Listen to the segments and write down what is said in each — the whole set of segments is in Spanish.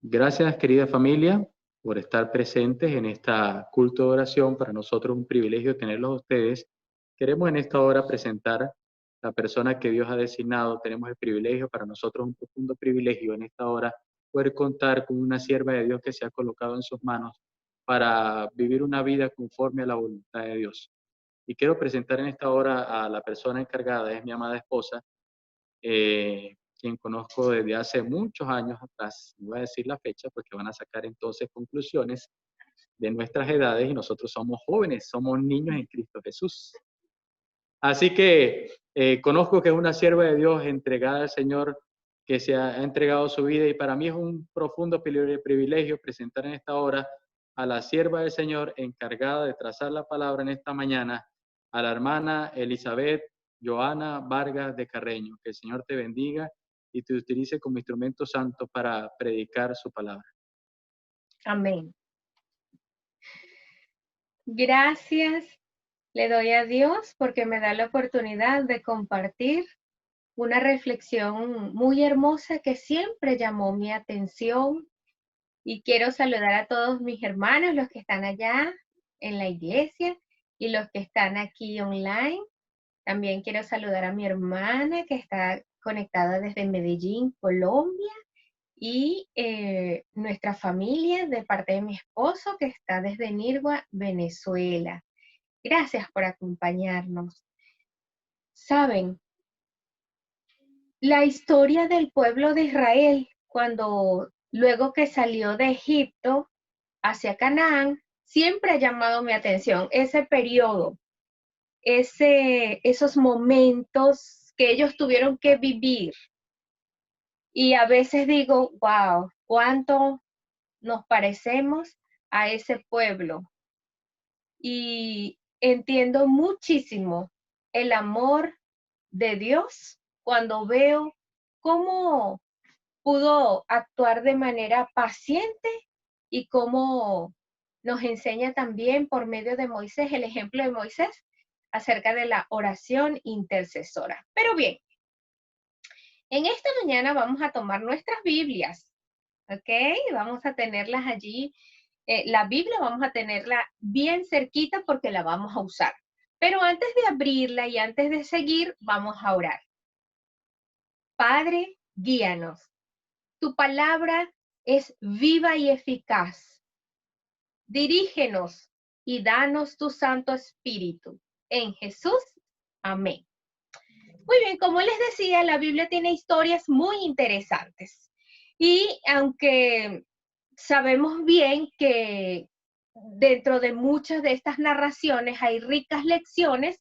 Gracias, querida familia, por estar presentes en esta culto de oración. Para nosotros es un privilegio tenerlos a ustedes. Queremos en esta hora presentar la persona que Dios ha designado. Tenemos el privilegio, para nosotros un profundo privilegio en esta hora, poder contar con una sierva de Dios que se ha colocado en sus manos para vivir una vida conforme a la voluntad de Dios. Y quiero presentar en esta hora a la persona encargada, es mi amada esposa, quien conozco desde hace muchos años atrás. No voy a decir la fecha porque van a sacar entonces conclusiones de nuestras edades y nosotros somos jóvenes, somos niños en Cristo Jesús. Así que conozco que es una sierva de Dios entregada al Señor, que se ha entregado su vida, y para mí es un profundo privilegio presentar en esta hora a la sierva del Señor encargada de trazar la palabra en esta mañana, a la hermana Elizabeth Joana Vargas de Carreño. Que el Señor te bendiga y te utilice como instrumento santo para predicar su palabra. Amén. Gracias le doy a Dios porque me da la oportunidad de compartir una reflexión muy hermosa que siempre llamó mi atención, y quiero saludar a todos mis hermanos, los que están allá en la iglesia y los que están aquí online. También quiero saludar a mi hermana que está conectada desde Medellín, Colombia, y nuestra familia de parte de mi esposo que está desde Nirgua, Venezuela. Gracias por acompañarnos. Saben, la historia del pueblo de Israel, cuando luego que salió de Egipto hacia Canaán, siempre ha llamado mi atención ese periodo, esos momentos que ellos tuvieron que vivir. Y a veces digo, wow, cuánto nos parecemos a ese pueblo. Y entiendo muchísimo el amor de Dios cuando veo cómo pudo actuar de manera paciente y cómo nos enseña también por medio de Moisés, el ejemplo de Moisés, acerca de la oración intercesora. Pero bien, en esta mañana vamos a tomar nuestras Biblias, ¿ok? Vamos a tenerlas allí. La Biblia vamos a tenerla bien cerquita porque la vamos a usar. Pero antes de abrirla y antes de seguir, vamos a orar. Padre, guíanos. Tu palabra es viva y eficaz. Dirígenos y danos tu Santo Espíritu. En Jesús, amén. Muy bien, como les decía, la Biblia tiene historias muy interesantes. Y aunque sabemos bien que dentro de muchas de estas narraciones hay ricas lecciones,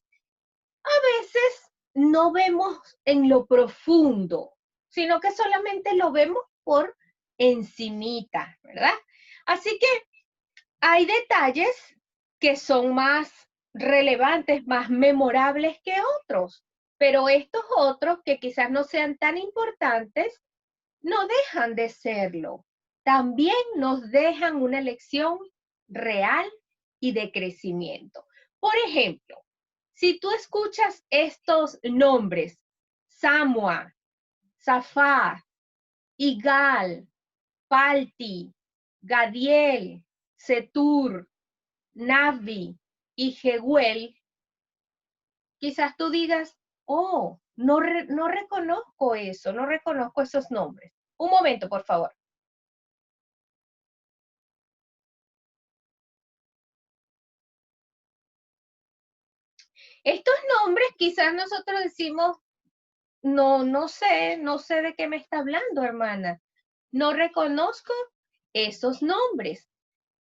a veces no vemos en lo profundo, sino que solamente lo vemos por encimita, ¿verdad? Así que hay detalles que son más relevantes, más memorables que otros, pero estos otros que quizás no sean tan importantes, no dejan de serlo. También nos dejan una lección real y de crecimiento. Por ejemplo, si tú escuchas estos nombres, Samua, Safá, Igal, Palti, Gadiel, Setur, Navi y Jehuel, quizás tú digas, oh, no reconozco eso, no reconozco esos nombres. Un momento, por favor. Estos nombres quizás nosotros decimos, no sé de qué me está hablando, hermana. No reconozco esos nombres.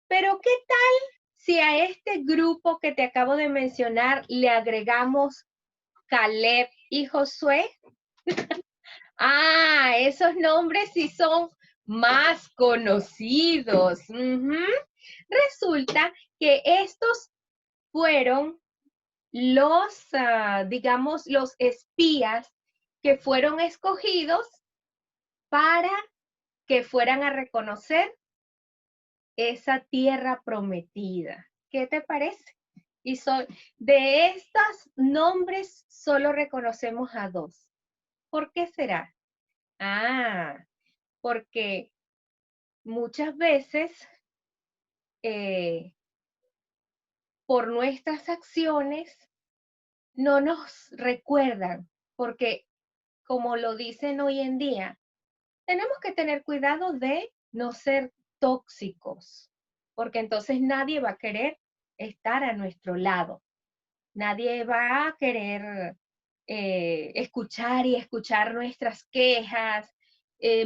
Pero ¿qué tal si a este grupo que te acabo de mencionar le agregamos Caleb y Josué? Ah, esos nombres sí son más conocidos. Resulta que estos fueron los, digamos, los espías que fueron escogidos para que fueran a reconocer esa tierra prometida. ¿Qué te parece? Y de estos nombres solo reconocemos a dos. ¿Por qué será? Ah, porque muchas veces por nuestras acciones no nos recuerdan, porque como lo dicen hoy en día, tenemos que tener cuidado de no ser tóxicos, porque entonces nadie va a querer estar a nuestro lado. Nadie va a querer escuchar y escuchar nuestras quejas,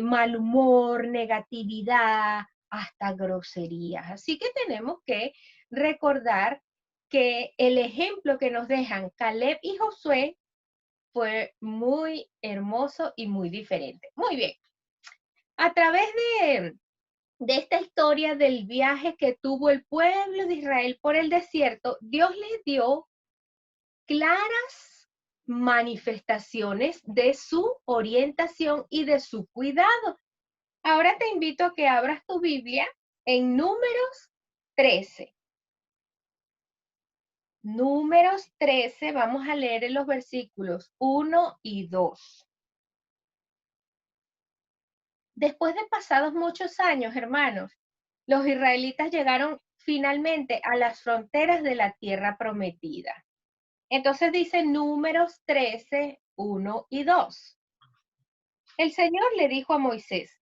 mal humor, negatividad, hasta groserías. Así que tenemos que recordar que el ejemplo que nos dejan Caleb y Josué fue muy hermoso y muy diferente. Muy bien. A través de esta historia del viaje que tuvo el pueblo de Israel por el desierto, Dios les dio claras manifestaciones de su orientación y de su cuidado. Ahora te invito a que abras tu Biblia en Números 13. Números 13, vamos a leer en los versículos 1 y 2. Después de pasados muchos años, hermanos, los israelitas llegaron finalmente a las fronteras de la tierra prometida. Entonces dice Números 13, 1 y 2. El Señor le dijo a Moisés,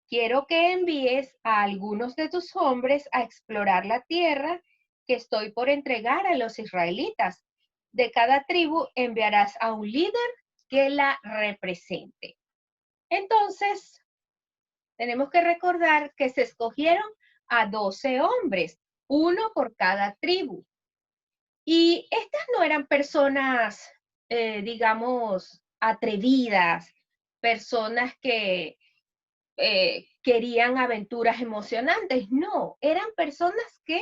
quiero que envíes a algunos de tus hombres a explorar la tierra que estoy por entregar a los israelitas. De cada tribu enviarás a un líder que la represente. Entonces, tenemos que recordar que se escogieron a 12 hombres, uno por cada tribu. Y estas no eran personas, digamos, atrevidas, personas que querían aventuras emocionantes. No, eran personas que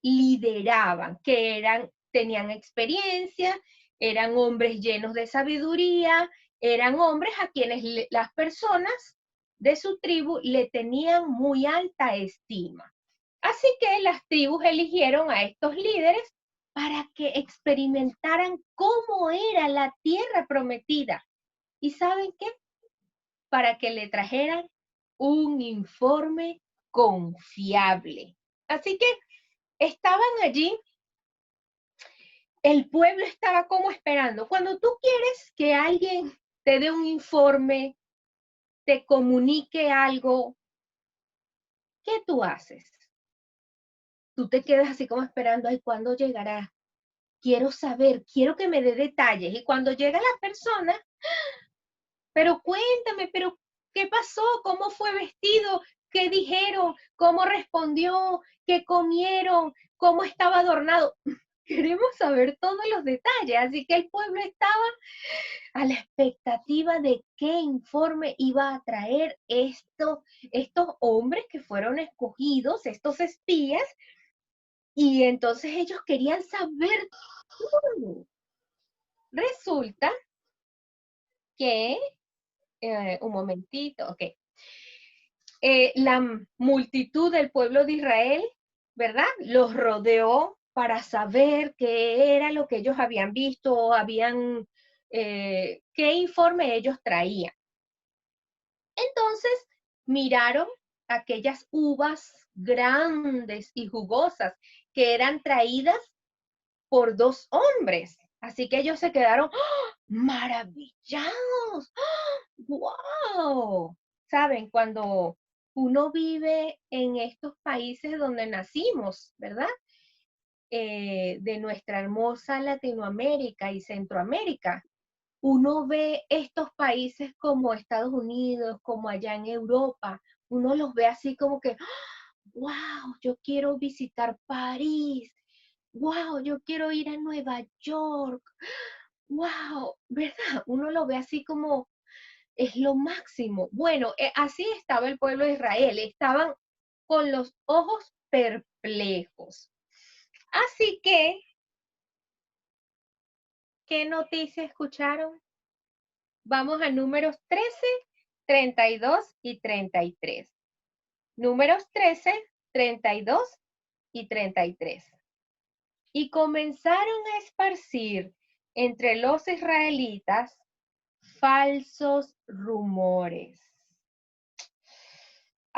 lideraban, tenían experiencia, eran hombres llenos de sabiduría, eran hombres a quienes las personas de su tribu le tenían muy alta estima. Así que las tribus eligieron a estos líderes para que experimentaran cómo era la tierra prometida. ¿Y saben qué? Para que le trajeran un informe confiable. Así que estaban allí, el pueblo estaba como esperando. Cuando tú quieres que alguien te dé un informe, te comunique algo, ¿qué tú haces? Tú te quedas así como esperando, ay, ¿cuándo llegará? Quiero saber, quiero que me dé detalles. Y cuando llega la persona, pero cuéntame, pero ¿qué pasó? ¿Cómo fue vestido? ¿Qué dijeron? ¿Cómo respondió? ¿Qué comieron? ¿Cómo estaba adornado? Queremos saber todos los detalles, así que el pueblo estaba a la expectativa de qué informe iba a traer estos hombres que fueron escogidos, estos espías, y entonces ellos querían saber todo. Resulta que, un momentito, ok. La multitud del pueblo de Israel, ¿verdad? Los rodeó para saber qué era lo que ellos habían visto, qué informe ellos traían. Entonces miraron aquellas uvas grandes y jugosas que eran traídas por dos hombres. Así que ellos se quedaron maravillados. ¡Wow! Saben, cuando uno vive en estos países donde nacimos, ¿verdad? De nuestra hermosa Latinoamérica y Centroamérica, uno ve estos países como Estados Unidos, como allá en Europa, uno los ve así como que, wow, yo quiero visitar París, wow, yo quiero ir a Nueva York, wow, ¿verdad? Uno lo ve así como, es lo máximo. Bueno, así estaba el pueblo de Israel, estaban con los ojos perplejos. Así que, ¿qué noticia escucharon? Vamos a números 13, 32 y 33. Números 13, 32 y 33. Y comenzaron a esparcir entre los israelitas falsos rumores.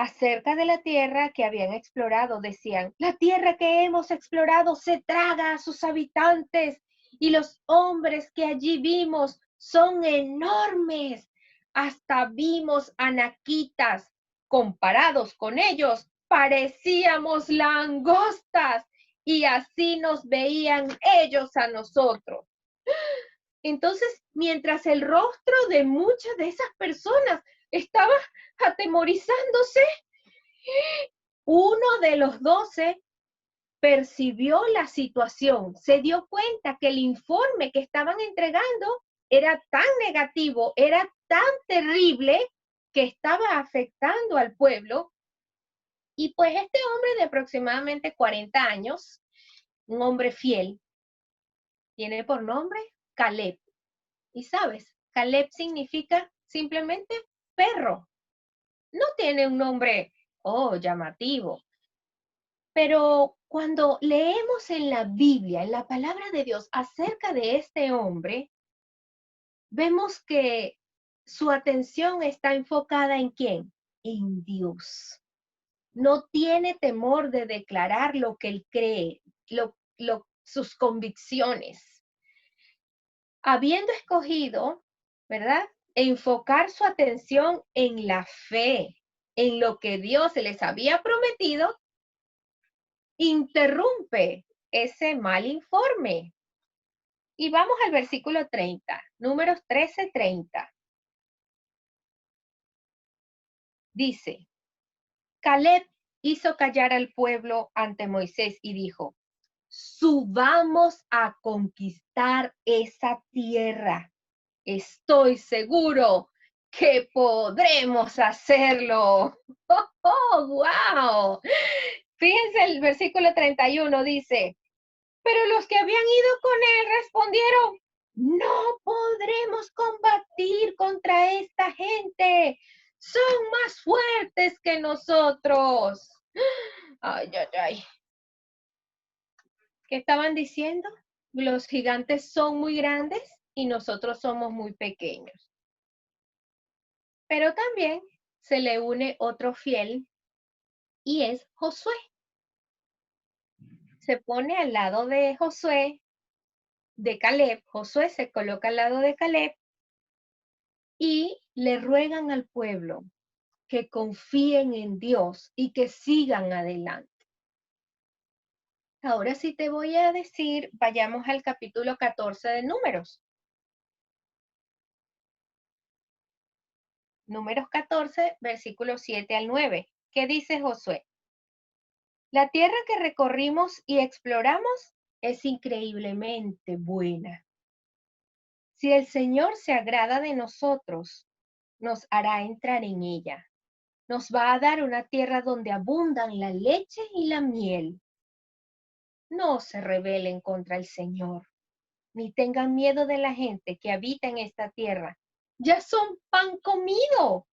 acerca de la tierra que habían explorado. Decían, la tierra que hemos explorado se traga a sus habitantes y los hombres que allí vimos son enormes. Hasta vimos anaquitas. Comparados con ellos, parecíamos langostas y así nos veían ellos a nosotros. Entonces, mientras el rostro de muchas de esas personas estaba atemorizándose, uno de los 12 percibió la situación, se dio cuenta que el informe que estaban entregando era tan negativo, era tan terrible que estaba afectando al pueblo. Y pues este hombre de aproximadamente 40 años, un hombre fiel, tiene por nombre Caleb. Y sabes, Caleb significa simplemente perro. No tiene un nombre, llamativo. Pero cuando leemos en la Biblia, en la palabra de Dios, acerca de este hombre, vemos que su atención está enfocada ¿en quién? En Dios. No tiene temor de declarar lo que él cree, sus convicciones. Habiendo escogido, ¿verdad? Enfocar su atención en la fe, en lo que Dios les había prometido, interrumpe ese mal informe. Y vamos al versículo 30, Números 13:30. Dice, Caleb hizo callar al pueblo ante Moisés y dijo, subamos a conquistar esa tierra. Estoy seguro que podremos hacerlo. ¡Oh, wow! Fíjense el versículo 31 dice, pero los que habían ido con él respondieron, no podremos combatir contra esta gente. Son más fuertes que nosotros. Ay, ay, ay. ¿Qué estaban diciendo? Los gigantes son muy grandes y nosotros somos muy pequeños. Pero también se le une otro fiel y es Josué. Se pone al lado de Josué, de Caleb. Josué se coloca al lado de Caleb y le ruegan al pueblo que confíen en Dios y que sigan adelante. Ahora sí te voy a decir, vayamos al capítulo 14 de Números. Números 14, versículos 7 al 9. ¿Qué dice Josué? La tierra que recorrimos y exploramos es increíblemente buena. Si el Señor se agrada de nosotros, nos hará entrar en ella. Nos va a dar una tierra donde abundan la leche y la miel. No se rebelen contra el Señor, ni tengan miedo de la gente que habita en esta tierra. Ya son pan comido.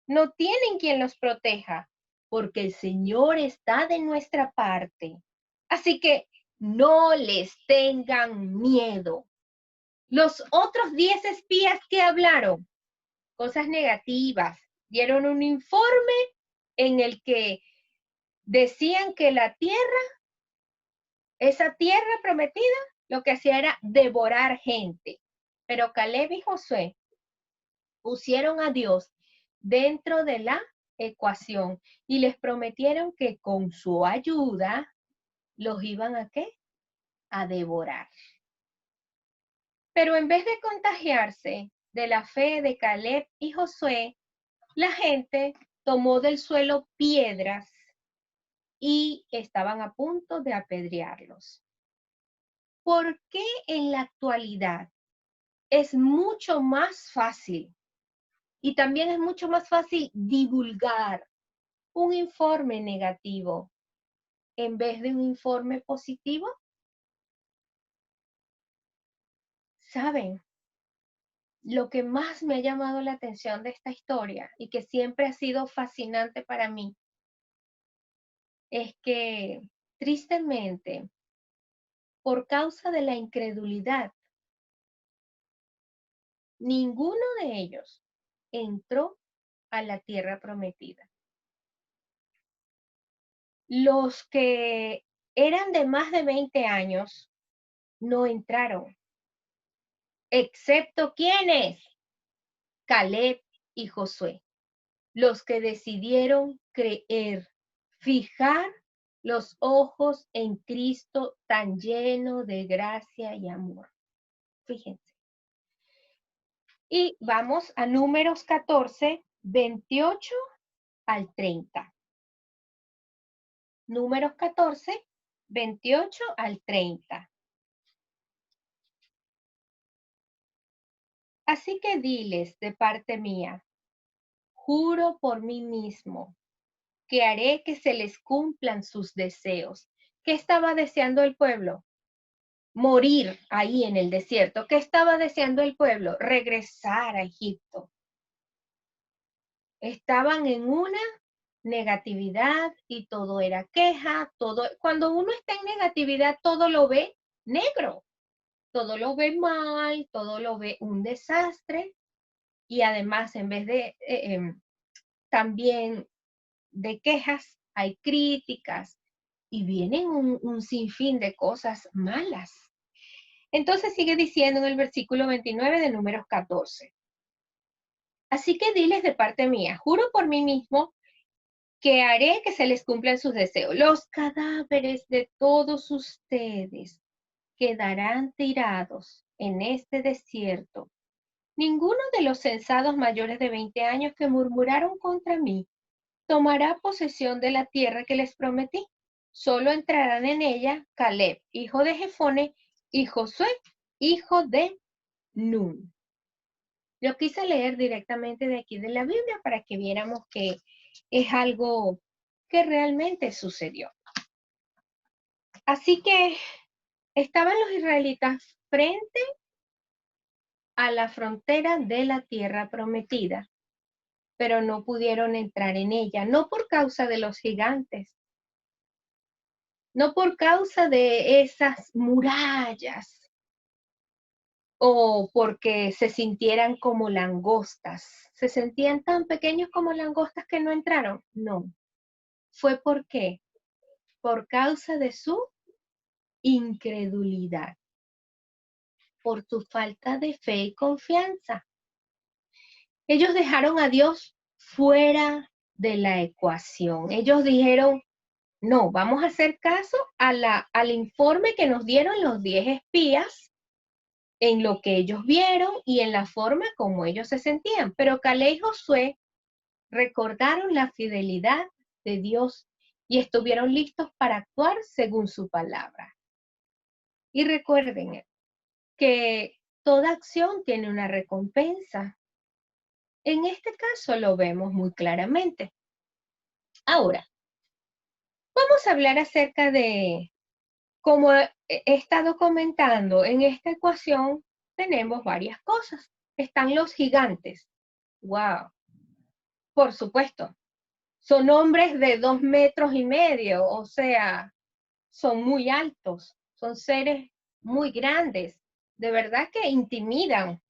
No tienen quien los proteja, porque el Señor está de nuestra parte. Así que no les tengan miedo. Los otros 10 espías que hablaron, cosas negativas, dieron un informe en el que decían que la tierra, esa tierra prometida, lo que hacía era devorar gente. Pero Caleb y Josué pusieron a Dios dentro de la ecuación y les prometieron que con su ayuda los iban a ¿qué? A devorar. Pero en vez de contagiarse de la fe de Caleb y Josué, la gente tomó del suelo piedras y estaban a punto de apedrearlos. ¿Por qué en la actualidad es mucho más fácil y también es mucho más fácil divulgar un informe negativo en vez de un informe positivo? ¿Saben? Lo que más me ha llamado la atención de esta historia y que siempre ha sido fascinante para mí es que, tristemente, por causa de la incredulidad, ninguno de ellos entró a la tierra prometida. los que eran de más de 20 años no entraron, excepto ¿quiénes? Caleb y Josué, los que decidieron creer, fijar los ojos en Cristo tan lleno de gracia y amor. Fíjense. Y vamos a Números 14, 28 al 30. Números 14, 28 al 30. Así que diles de parte mía, juro por mí mismo que haré que se les cumplan sus deseos. ¿Qué estaba deseando el pueblo? Morir ahí en el desierto. ¿Qué estaba deseando el pueblo? Regresar a Egipto. Estaban en una negatividad y todo era queja, todo. Cuando uno está en negatividad, todo lo ve negro, todo lo ve mal, todo lo ve un desastre y además en vez de también de quejas, hay críticas y vienen un sinfín de cosas malas. Entonces sigue diciendo en el versículo 29 de Números 14. Así que diles de parte mía, juro por mí mismo que haré que se les cumplan sus deseos. Los cadáveres de todos ustedes quedarán tirados en este desierto. Ninguno de los censados mayores de 20 años que murmuraron contra mí tomará posesión de la tierra que les prometí. Solo entrarán en ella Caleb, hijo de Jefone, y Josué, hijo de Nun. Lo quise leer directamente de aquí de la Biblia para que viéramos que es algo que realmente sucedió. Así que estaban los israelitas frente a la frontera de la tierra prometida, pero no pudieron entrar en ella, no por causa de los gigantes, no por causa de esas murallas o porque se sintieran como langostas. ¿Se sentían tan pequeños como langostas que no entraron? No. ¿Fue por qué? Por causa de su incredulidad, por su falta de fe y confianza. Ellos dejaron a Dios fuera de la ecuación. Ellos dijeron, no, vamos a hacer caso al informe que nos dieron los 10 espías en lo que ellos vieron y en la forma como ellos se sentían. Pero Caleb y Josué recordaron la fidelidad de Dios y estuvieron listos para actuar según su palabra. Y recuerden que toda acción tiene una recompensa. En este caso lo vemos muy claramente. Ahora, vamos a hablar acerca de, como he estado comentando, en esta ecuación tenemos varias cosas. Están los gigantes. ¡Wow! Por supuesto, son hombres de 2,5 metros, o sea, son muy altos, son seres muy grandes, de verdad que intimidan,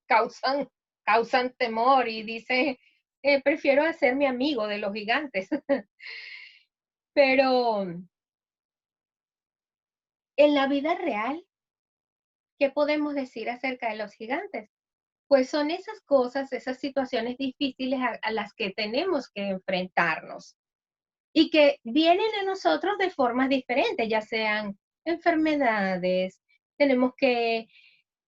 causan temor y dice, prefiero hacerme amigo de los gigantes. Pero en la vida real, ¿qué podemos decir acerca de los gigantes? Pues son esas cosas, esas situaciones difíciles a las que tenemos que enfrentarnos y que vienen a nosotros de formas diferentes, ya sean enfermedades, tenemos que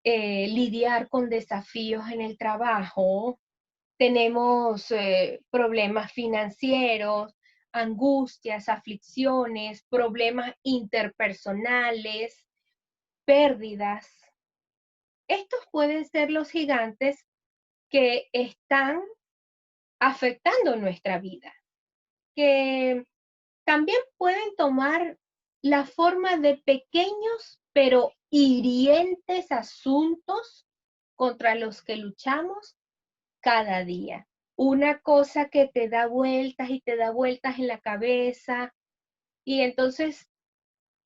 lidiar con desafíos en el trabajo, tenemos problemas financieros, angustias, aflicciones, problemas interpersonales, pérdidas. Estos pueden ser los gigantes que están afectando nuestra vida, que también pueden tomar la forma de pequeños pero hirientes asuntos contra los que luchamos cada día. Una cosa que te da vueltas y te da vueltas en la cabeza y entonces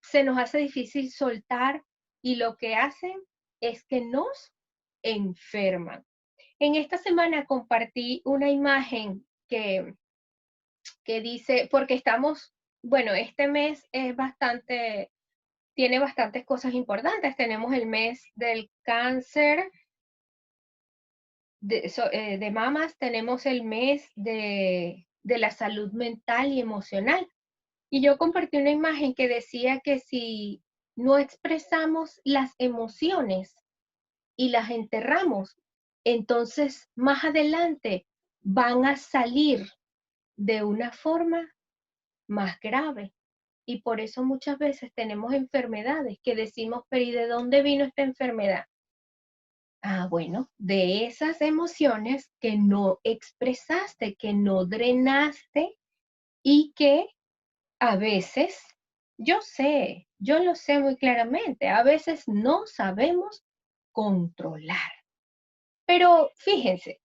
se nos hace difícil soltar y lo que hacen es que nos enferman. En esta semana compartí una imagen que dice, porque estamos Bueno, este mes es tiene bastantes cosas importantes. Tenemos el mes del cáncer de mamas, tenemos el mes de la salud mental y emocional. Y yo compartí una imagen que decía que si no expresamos las emociones y las enterramos, entonces más adelante van a salir de una forma más grave. Y por eso muchas veces tenemos enfermedades que decimos, pero ¿y de dónde vino esta enfermedad? Ah, bueno, de esas emociones que no expresaste, que no drenaste y que a veces, yo lo sé muy claramente, a veces no sabemos controlar. Pero fíjense,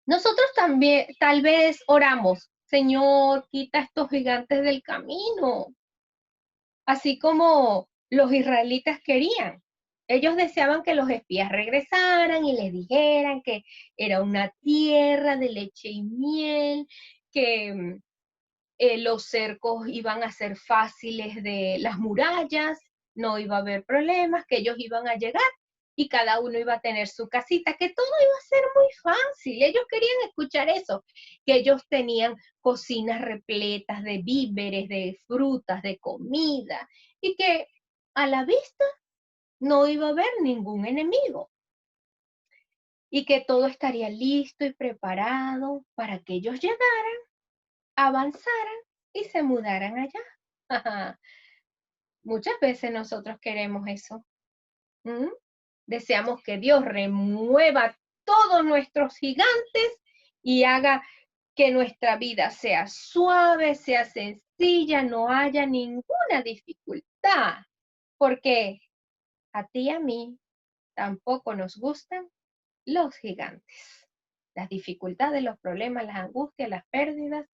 nosotros también tal vez oramos, Señor, quita estos gigantes del camino, así como los israelitas querían. Ellos deseaban que los espías regresaran y les dijeran que era una tierra de leche y miel, que los cercos iban a ser fáciles de las murallas, no iba a haber problemas, que ellos iban a llegar y cada uno iba a tener su casita, que todo iba a ser muy fácil. Ellos querían escuchar eso, que ellos tenían cocinas repletas de víveres, de frutas, de comida, y que a la vista no iba a haber ningún enemigo, y que todo estaría listo y preparado para que ellos llegaran, avanzaran y se mudaran allá. Muchas veces nosotros queremos eso. ¿Mm? Deseamos que Dios remueva todos nuestros gigantes y haga que nuestra vida sea suave, sea sencilla, no haya ninguna dificultad, porque a ti y a mí tampoco nos gustan los gigantes, las dificultades, los problemas, las angustias, las pérdidas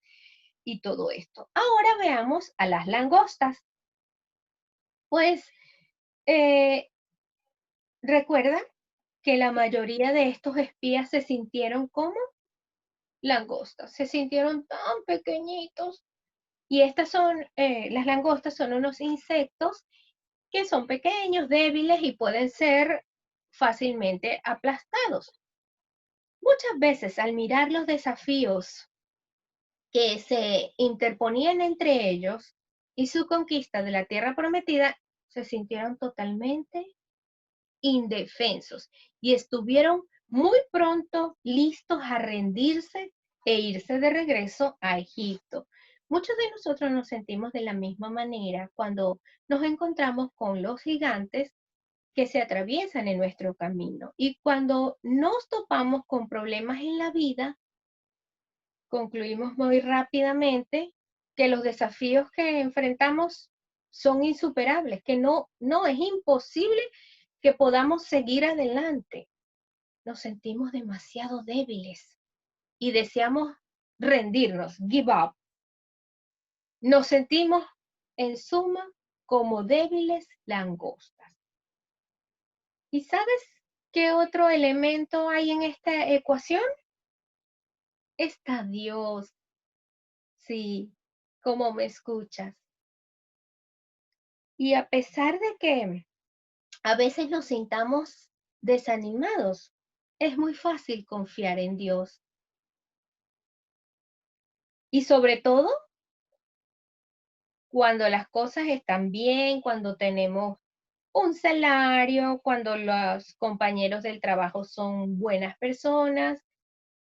y todo esto. Ahora veamos a las langostas. Pues eh, recuerda que la mayoría de estos espías se sintieron como langostas, se sintieron tan pequeñitos. Y las langostas son unos insectos que son pequeños, débiles y pueden ser fácilmente aplastados. Muchas veces al mirar los desafíos que se interponían entre ellos y su conquista de la tierra prometida, se sintieron totalmente indefensos y estuvieron muy pronto listos a rendirse e irse de regreso a Egipto. Muchos de nosotros nos sentimos de la misma manera cuando nos encontramos con los gigantes que se atraviesan en nuestro camino. Y cuando nos topamos con problemas en la vida, concluimos muy rápidamente que los desafíos que enfrentamos son insuperables, que no es imposible que podamos seguir adelante. Nos sentimos demasiado débiles y deseamos rendirnos, give up. Nos sentimos, en suma, como débiles langostas. ¿Y sabes qué otro elemento hay en esta ecuación? Está Dios, sí, como me escuchas. Y a pesar de que a veces nos sintamos desanimados, es muy fácil confiar en Dios. Y sobre todo cuando las cosas están bien, cuando tenemos un salario, cuando los compañeros del trabajo son buenas personas,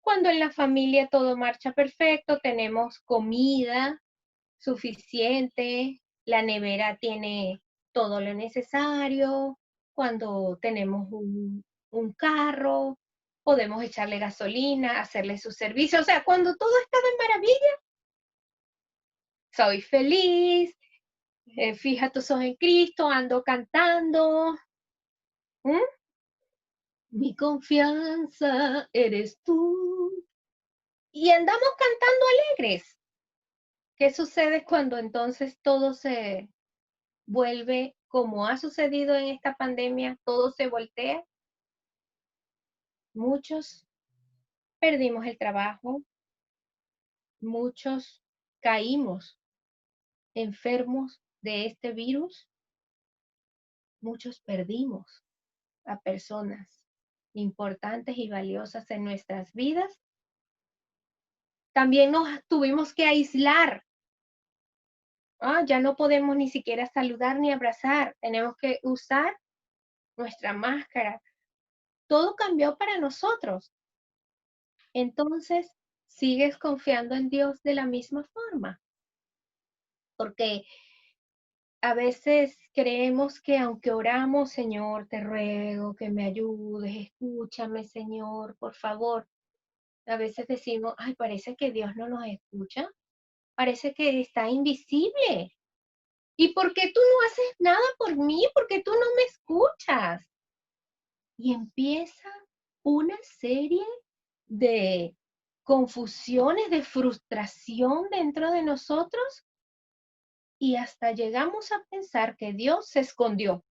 cuando en la familia todo marcha perfecto, tenemos comida suficiente, la nevera tiene todo lo necesario, cuando tenemos un carro, podemos echarle gasolina, hacerle su servicio, o sea, cuando todo está de maravilla, soy feliz, fija tus ojos en Cristo, ando cantando. ¿Mm? Mi confianza eres tú. Y andamos cantando alegres. ¿Qué sucede cuando entonces todo se vuelve como ha sucedido en esta pandemia? Todo se voltea. Muchos perdimos el trabajo, muchos caímos enfermos de este virus, muchos perdimos a personas importantes y valiosas en nuestras vidas. También nos tuvimos que aislar. Ya no podemos ni siquiera saludar ni abrazar. Tenemos que usar nuestra máscara. Todo cambió para nosotros. Entonces, ¿sigues confiando en Dios de la misma forma? Porque a veces creemos que aunque oramos, Señor, te ruego que me ayudes, escúchame, Señor, por favor. A veces decimos, ay, parece que Dios no nos escucha, parece que está invisible. ¿Y por qué tú no haces nada por mí? ¿Por qué tú no me escuchas? Y empieza una serie de confusiones, de frustración dentro de nosotros y hasta llegamos a pensar que Dios se escondió.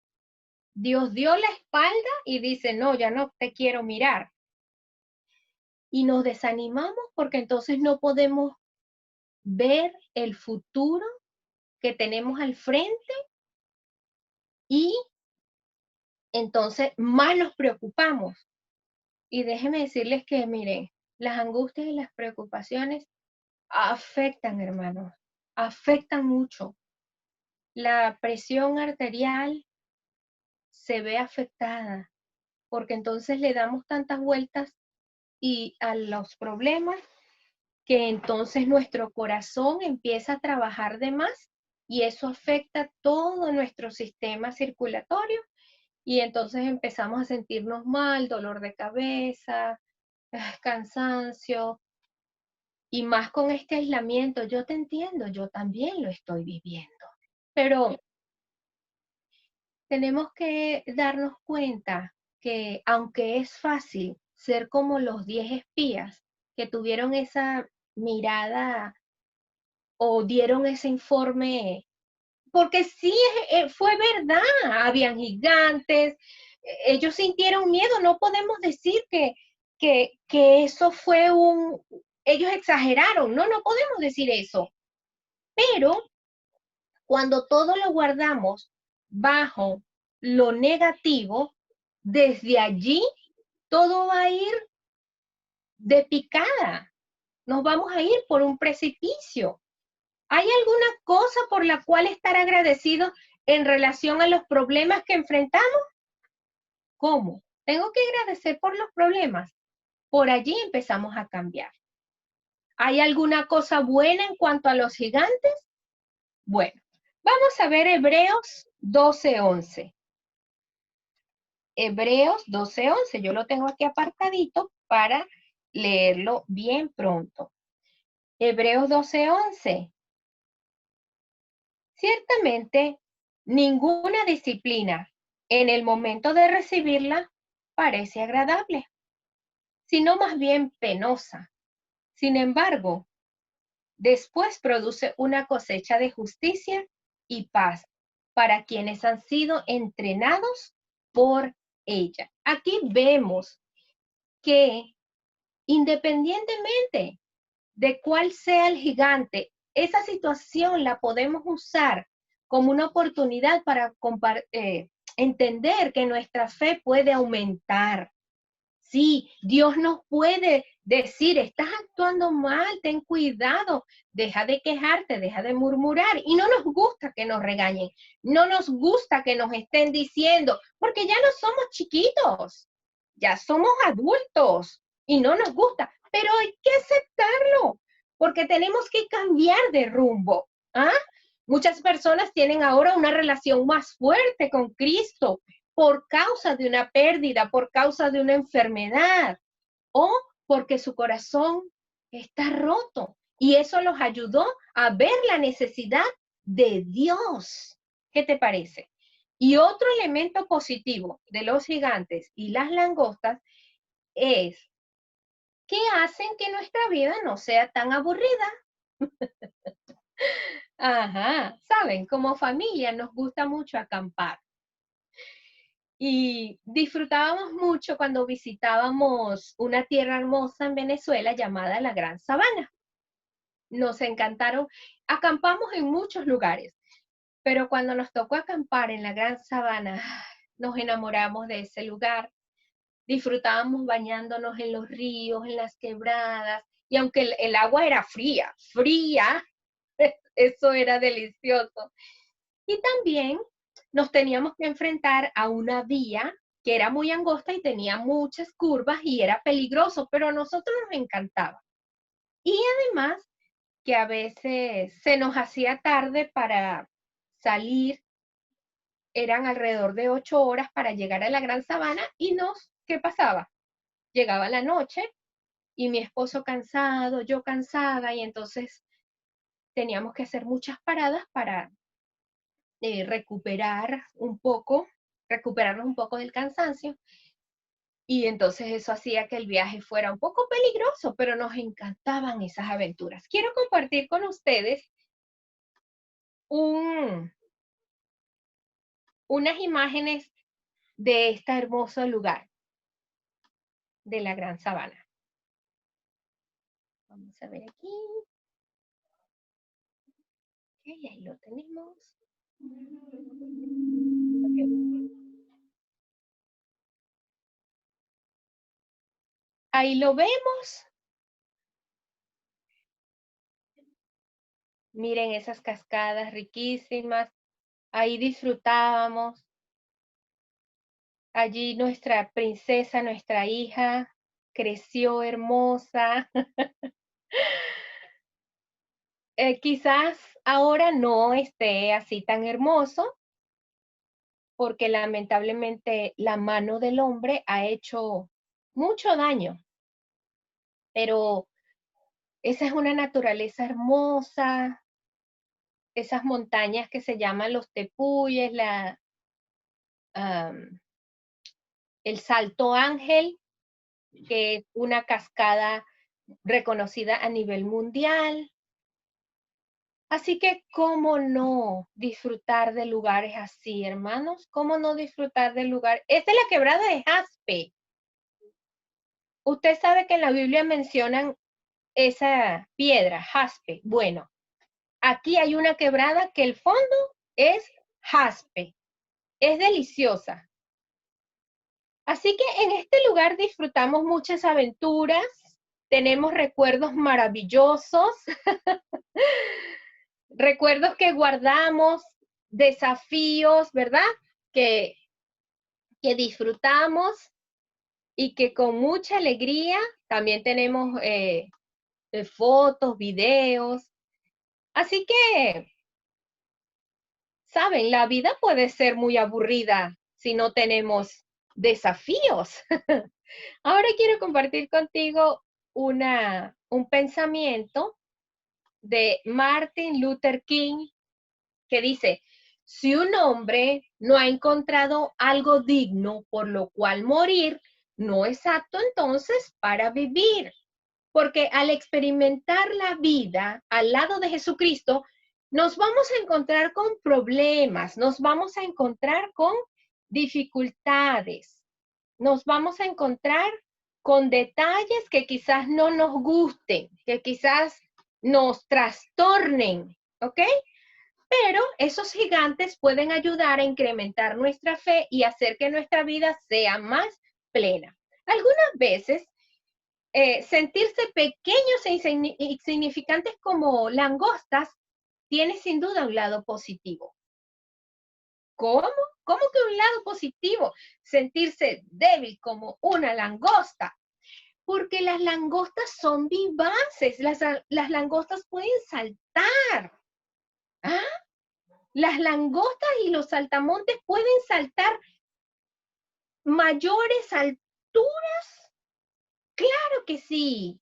Dios dio la espalda y dice, no, ya no te quiero mirar. Y nos desanimamos porque entonces no podemos ver el futuro que tenemos al frente y entonces más nos preocupamos. Y déjenme decirles que, miren, las angustias y las preocupaciones afectan, hermanos, afectan mucho. La presión arterial se ve afectada porque entonces le damos tantas vueltas y a los problemas que entonces nuestro corazón empieza a trabajar de más y eso afecta todo nuestro sistema circulatorio y entonces empezamos a sentirnos mal, dolor de cabeza, cansancio y más con este aislamiento. Yo te entiendo, yo también lo estoy viviendo, pero tenemos que darnos cuenta que aunque es fácil ser como los 10 espías que tuvieron esa mirada o dieron ese informe, porque sí fue verdad, habían gigantes, ellos sintieron miedo, no podemos decir que eso fue ellos exageraron, no podemos decir eso, pero cuando todo lo guardamos bajo lo negativo, desde allí todo va a ir de picada, nos vamos a ir por un precipicio. ¿Hay alguna cosa por la cual estar agradecido en relación a los problemas que enfrentamos? ¿Cómo? ¿Tengo que agradecer por los problemas? Por allí empezamos a cambiar. ¿Hay alguna cosa buena en cuanto a los gigantes? Bueno, vamos a ver Hebreos 12:11. Hebreos 12:11, yo lo tengo aquí apartadito para leerlo bien pronto. Hebreos 12:11. Ciertamente, ninguna disciplina en el momento de recibirla parece agradable, sino más bien penosa. Sin embargo, después produce una cosecha de justicia y paz para quienes han sido entrenados por ella. Aquí vemos que independientemente de cuál sea el gigante, esa situación la podemos usar como una oportunidad para entender que nuestra fe puede aumentar. Sí, Dios nos puede decir, estás actuando mal, ten cuidado, deja de quejarte, deja de murmurar. Y no nos gusta que nos regañen, no nos gusta que nos estén diciendo, porque ya no somos chiquitos, ya somos adultos y no nos gusta, pero hay que aceptarlo, porque tenemos que cambiar de rumbo. ¿Ah? Muchas personas tienen ahora una relación más fuerte con Cristo, por causa de una pérdida, por causa de una enfermedad o porque su corazón está roto. Y eso los ayudó a ver la necesidad de Dios. ¿Qué te parece? Y otro elemento positivo de los gigantes y las langostas es que hacen que nuestra vida no sea tan aburrida. Ajá, saben, como familia nos gusta mucho acampar. Y disfrutábamos mucho cuando visitábamos una tierra hermosa en Venezuela llamada la Gran Sabana. nos encantaron. Acampamos en muchos lugares, pero cuando nos tocó acampar en la Gran Sabana, nos enamoramos de ese lugar. Disfrutábamos bañándonos en los ríos, en las quebradas, y aunque el agua era fría, fría, eso era delicioso. Y también nos teníamos que enfrentar a una vía que era muy angosta y tenía muchas curvas y era peligroso, pero a nosotros nos encantaba. Y además que a veces se nos hacía tarde para salir, eran alrededor de 8 horas para llegar a la Gran Sabana y ¿qué pasaba? Llegaba la noche y mi esposo cansado, yo cansada, y entonces teníamos que hacer muchas paradas para recuperarnos un poco del cansancio. Y entonces eso hacía que el viaje fuera un poco peligroso, pero nos encantaban esas aventuras. Quiero compartir con ustedes unas imágenes de este hermoso lugar de la Gran Sabana. Vamos a ver aquí. Ok, ahí lo tenemos. Okay. Ahí lo vemos. Miren esas cascadas riquísimas. Ahí disfrutábamos. Allí nuestra princesa, nuestra hija, creció hermosa. Quizás ahora no esté así tan hermoso, porque lamentablemente la mano del hombre ha hecho mucho daño, pero esa es una naturaleza hermosa, esas montañas que se llaman los tepuyes, el Salto Ángel, que es una cascada reconocida a nivel mundial. Así que, ¿cómo no disfrutar de lugares así, hermanos? ¿Cómo no disfrutar del lugar? Esta es la quebrada de Jaspe. Usted sabe que en la Biblia mencionan esa piedra, jaspe. Bueno, aquí hay una quebrada que el fondo es jaspe. Es deliciosa. Así que en este lugar disfrutamos muchas aventuras, tenemos recuerdos maravillosos, recuerdos que guardamos, desafíos, ¿verdad? Que disfrutamos y que con mucha alegría también tenemos fotos, videos. Así que, saben, la vida puede ser muy aburrida si no tenemos desafíos. Ahora quiero compartir contigo un pensamiento de Martin Luther King que dice, si un hombre no ha encontrado algo digno por lo cual morir, no es apto entonces para vivir. Porque al experimentar la vida al lado de Jesucristo, nos vamos a encontrar con problemas, nos vamos a encontrar con dificultades, nos vamos a encontrar con detalles que quizás no nos gusten, que quizás nos trastornen, ¿ok? Pero esos gigantes pueden ayudar a incrementar nuestra fe y hacer que nuestra vida sea más plena. Algunas veces sentirse pequeños e insignificantes como langostas tiene sin duda un lado positivo. ¿Cómo? ¿Cómo que un lado positivo? Sentirse débil como una langosta. Porque las langostas son vivaces, las langostas pueden saltar. ¿Ah? Las langostas y los saltamontes pueden saltar mayores alturas. Claro que sí.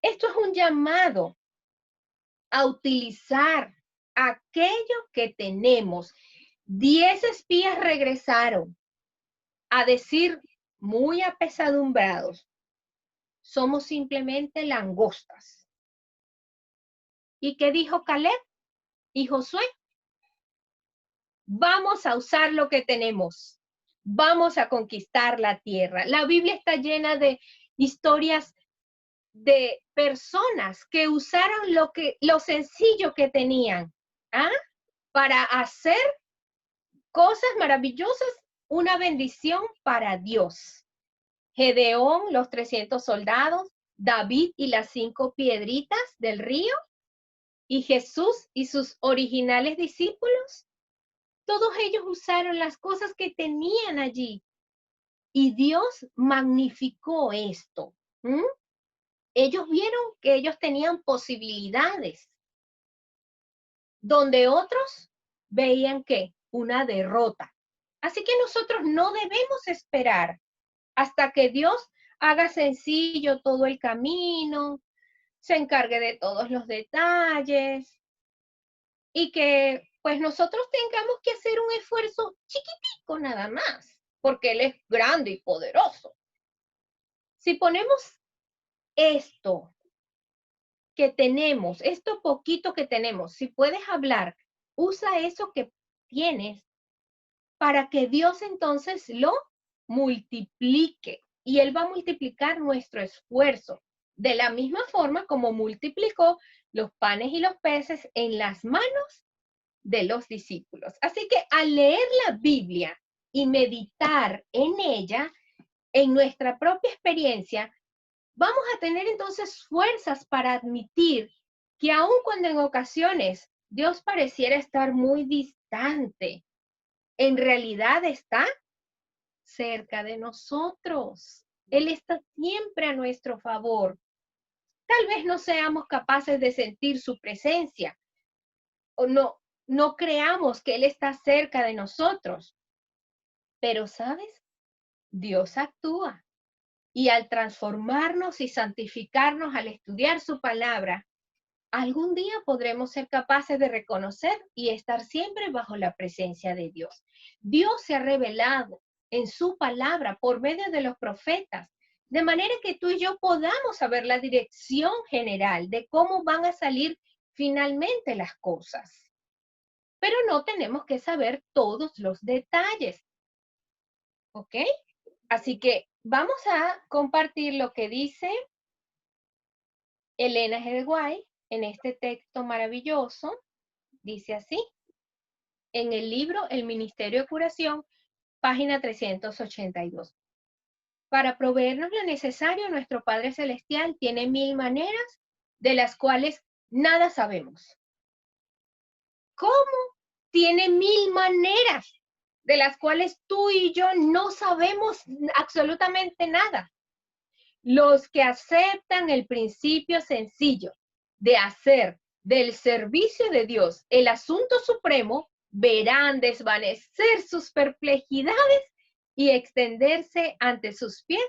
Esto es un llamado a utilizar aquello que tenemos. 10 espías regresaron a decir muy apesadumbrados, somos simplemente langostas. ¿Y qué dijo Caleb y Josué? Vamos a usar lo que tenemos. Vamos a conquistar la tierra. La Biblia está llena de historias de personas que usaron lo sencillo que tenían, ¿ah? Para hacer cosas maravillosas, una bendición para Dios. Gedeón, los 300 soldados, David y las 5 piedritas del río, y Jesús y sus originales discípulos. Todos ellos usaron las cosas que tenían allí y Dios magnificó esto. ¿Mm? Ellos vieron que ellos tenían posibilidades, donde otros veían que una derrota. Así que nosotros no debemos esperar hasta que Dios haga sencillo todo el camino, se encargue de todos los detalles y que pues nosotros tengamos que hacer un esfuerzo chiquitico nada más, porque Él es grande y poderoso. Si ponemos esto que tenemos, esto poquito que tenemos, si puedes hablar, usa eso que tienes para que Dios entonces lo multiplique y Él va a multiplicar nuestro esfuerzo de la misma forma como multiplicó los panes y los peces en las manos de los discípulos. Así que al leer la Biblia y meditar en ella, en nuestra propia experiencia, vamos a tener entonces fuerzas para admitir que aun cuando en ocasiones Dios pareciera estar muy distante, en realidad está cerca de nosotros. Él está siempre a nuestro favor. Tal vez no seamos capaces de sentir su presencia o no creamos que Él está cerca de nosotros. Pero, ¿sabes? Dios actúa. Y al transformarnos y santificarnos, al estudiar su palabra, algún día podremos ser capaces de reconocer y estar siempre bajo la presencia de Dios. Dios se ha revelado en su palabra por medio de los profetas, de manera que tú y yo podamos saber la dirección general de cómo van a salir finalmente las cosas. Pero no tenemos que saber todos los detalles, ¿ok? Así que vamos a compartir lo que dice Elena G. White en este texto maravilloso. Dice así, en el libro El Ministerio de Curación, página 382. Para proveernos lo necesario, nuestro Padre Celestial tiene 1000 maneras de las cuales nada sabemos. ¿Cómo? Tiene 1000 maneras de las cuales tú y yo no sabemos absolutamente nada. Los que aceptan el principio sencillo de hacer del servicio de Dios el asunto supremo, verán desvanecer sus perplejidades y extenderse ante sus pies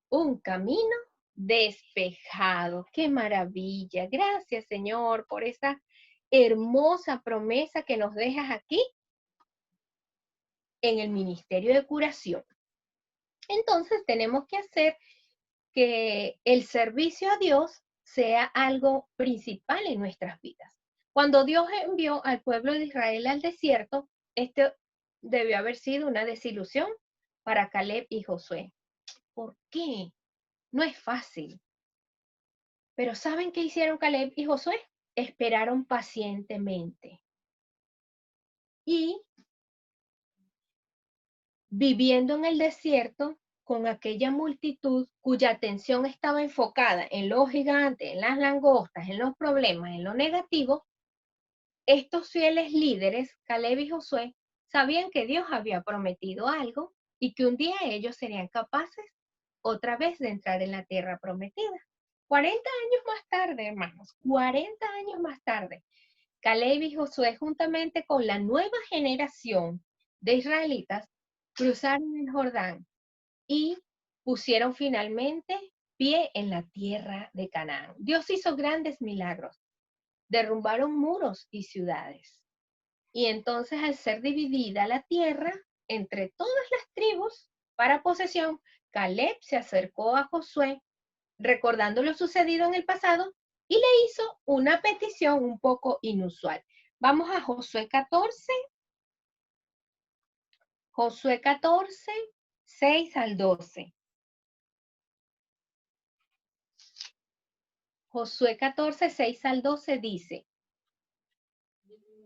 un camino despejado. ¡Qué maravilla! Gracias, Señor, por esa hermosa promesa que nos dejas aquí en el Ministerio de Curación. Entonces tenemos que hacer que el servicio a Dios sea algo principal en nuestras vidas. Cuando Dios envió al pueblo de Israel al desierto, este debió haber sido una desilusión para Caleb y Josué. ¿Por qué? No es fácil. Pero ¿saben qué hicieron Caleb y Josué? Esperaron pacientemente. Y viviendo en el desierto, con aquella multitud cuya atención estaba enfocada en los gigantes, en las langostas, en los problemas, en lo negativo, estos fieles líderes, Caleb y Josué, sabían que Dios había prometido algo y que un día ellos serían capaces otra vez de entrar en la tierra prometida. 40 años más tarde, hermanos, 40 años más tarde, Caleb y Josué, juntamente con la nueva generación de israelitas, cruzaron el Jordán y pusieron finalmente pie en la tierra de Canaán. Dios hizo grandes milagros, derrumbaron muros y ciudades. Y entonces, al ser dividida la tierra entre todas las tribus para posesión, Caleb se acercó a Josué, recordando lo sucedido en el pasado, y le hizo una petición un poco inusual. Vamos a Josué 14. Josué 14, 6 al 12. Josué 14, 6 al 12 dice,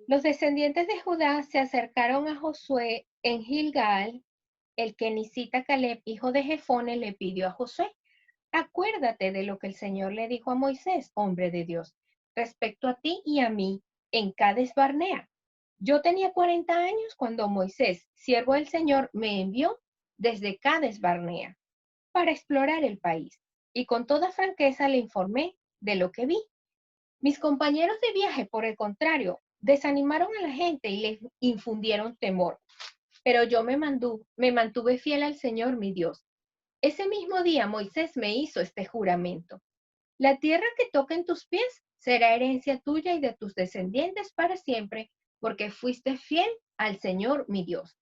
los descendientes de Judá se acercaron a Josué en Gilgal. El kenicita Caleb, hijo de Jefone, le pidió a Josué, acuérdate de lo que el Señor le dijo a Moisés, hombre de Dios, respecto a ti y a mí, en Cades Barnea. Yo tenía 40 años cuando Moisés, siervo del Señor, me envió desde Cades Barnea para explorar el país, y con toda franqueza le informé de lo que vi. Mis compañeros de viaje, por el contrario, desanimaron a la gente y les infundieron temor. Pero yo me mantuve fiel al Señor mi Dios. Ese mismo día Moisés me hizo este juramento. La tierra que toquen tus pies será herencia tuya y de tus descendientes para siempre, porque fuiste fiel al Señor mi Dios.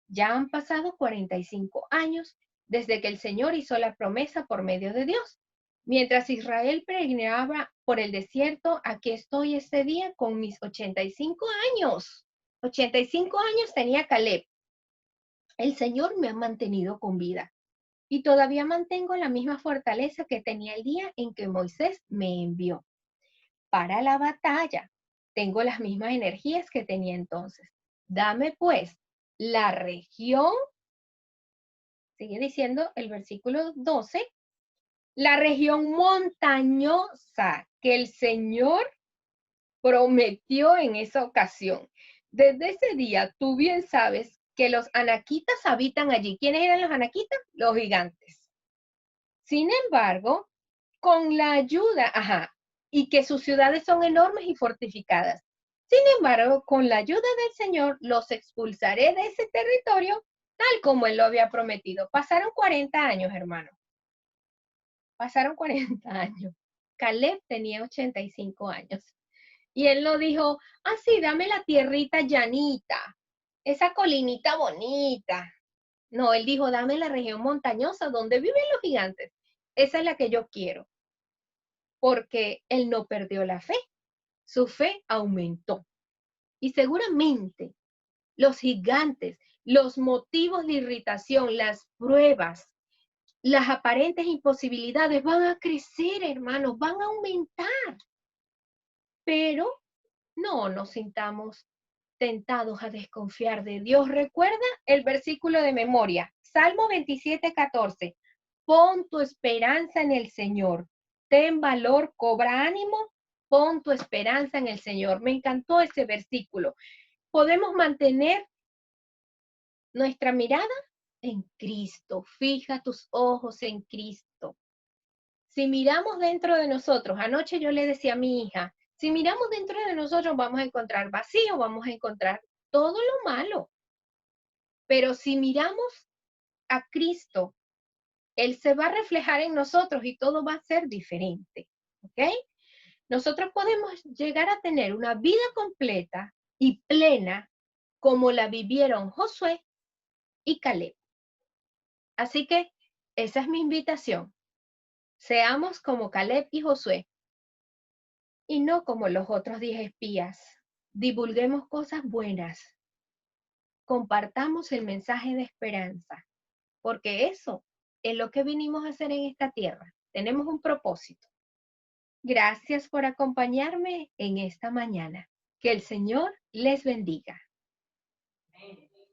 Ya han pasado 45 años desde que el Señor hizo la promesa por medio de Dios. Mientras Israel peregrinaba por el desierto, aquí estoy este día con mis 85 años. 85 años tenía Caleb. El Señor me ha mantenido con vida y todavía mantengo la misma fortaleza que tenía el día en que Moisés me envió. Para la batalla, tengo las mismas energías que tenía entonces. Dame pues la región, sigue diciendo el versículo 12, la región montañosa que el Señor prometió en esa ocasión. Desde ese día, tú bien sabes que los anaquitas habitan allí. ¿Quiénes eran los anaquitas? Los gigantes. Sin embargo, con la ayuda, y que sus ciudades son enormes y fortificadas. Sin embargo, con la ayuda del Señor, los expulsaré de ese territorio, tal como Él lo había prometido. Pasaron 40 años, hermano. Pasaron 40 años. Caleb tenía 85 años. Y él no dijo, sí, dame la tierrita llanita, esa colinita bonita. No, él dijo, dame la región montañosa donde viven los gigantes. Esa es la que yo quiero. Porque él no perdió la fe. Su fe aumentó. Y seguramente los gigantes, los motivos de irritación, las pruebas, las aparentes imposibilidades van a crecer, hermanos, van a aumentar. Pero no nos sintamos tentados a desconfiar de Dios. Recuerda el versículo de memoria, Salmo 27, 14. Pon tu esperanza en el Señor. Ten valor, cobra ánimo, pon tu esperanza en el Señor. Me encantó ese versículo. Podemos mantener nuestra mirada en Cristo. Fija tus ojos en Cristo. Si miramos dentro de nosotros, anoche yo le decía a mi hija, si miramos dentro de nosotros vamos a encontrar vacío, vamos a encontrar todo lo malo. Pero si miramos a Cristo, Él se va a reflejar en nosotros y todo va a ser diferente. ¿Ok? Nosotros podemos llegar a tener una vida completa y plena como la vivieron Josué y Caleb. Así que esa es mi invitación. Seamos como Caleb y Josué y no como los otros 10 espías. Divulguemos cosas buenas. Compartamos el mensaje de esperanza, porque eso es lo que vinimos a hacer en esta tierra. Tenemos un propósito. Gracias por acompañarme en esta mañana. Que el Señor les bendiga.